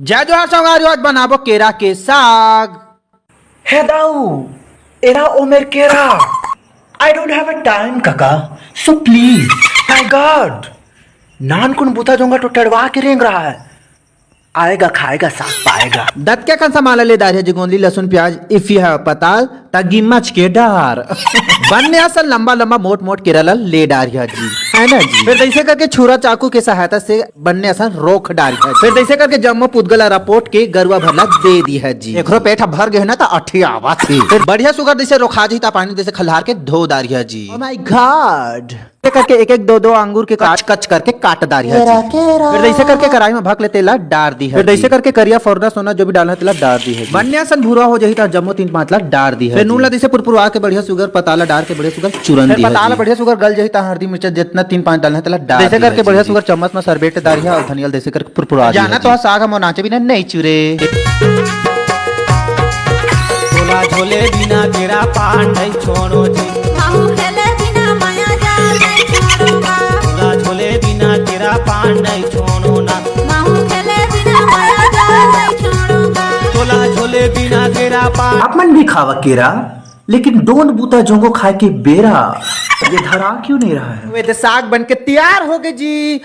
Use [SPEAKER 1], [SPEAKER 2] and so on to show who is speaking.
[SPEAKER 1] जय जोहार संगारियो, आज बनाबो केरा के साग।
[SPEAKER 2] Hey Dao, era Omer Kera. I don't have a time, Kaka. So please, my God. नान कुन बुता जोंगा तो टड़वा के रेंग रहा है। आएगा खाएगा साग पाएगा।
[SPEAKER 1] दत्त क्या कंसा माला ले दारिया जिगोंदली लहसुन प्याज इफ यू हैव पताल तगी मच के डार बनने असल लंबा लंबा मोट मोट केरला ले डारिया जी, है ना जी। फिर जैसे करके छुरा चाकू के सहायता से बनने असल रोक डारिया। फिर जैसे करके जम्मो पुदगला रपोट के गरुआ भरला दे दी है जी। एकरो पेट भर गए ना तो अठी आवा थी। फिर बढ़िया सुगर जैसे रोखा जी ता पानी जैसे खलहार के धो दारिया जी। ओह माय गॉड, करके एक एक दो दो अंगूर के काट कच करके काट दारिया जी। फिर जैसे करके कढ़ाई में भक ले तेला डार दी है। फिर जैसे करके करिया फौरना सोना जो भी डालना तेला डार दी है। बनने सन भूरा हो जाही ता जम्मो 3-5 लाख डार दी है। फिर नून ला जैसे पुरपुरवा के बढ़िया सुगर पताला डाल के बढ़िया सुगर चूरन दी है। पताला बढ़िया सुगर गल जाही ता हल्दी मिर्च जितना 3-5 डालना है तेला डार जैसे करके बढ़िया सुगर चम्मच में सरबेट दारिया और धनिया जैसे करके पुरपुरवा जाना तो साग हम नाचे बिना नहीं चुरे।
[SPEAKER 3] झोला झोले बिना केरा पान नहीं छोड़ो जी।
[SPEAKER 4] माहू खेले बिना माया जाल नहीं छोड़ूंगा।
[SPEAKER 3] झोला झोले बिना केरा पान नहीं छोड़ो ना।
[SPEAKER 4] माहू खेले बिना माया जाल नहीं छोड़ूंगा।
[SPEAKER 3] झोला झोले बिना केरा पान।
[SPEAKER 2] आप मन भी खावा केरा, लेकिन डोन बूता जोंगो खाए के बेरा ये धरा क्यों नहीं रहा है?
[SPEAKER 1] वे तो साग बन के तैयार हो गए जी।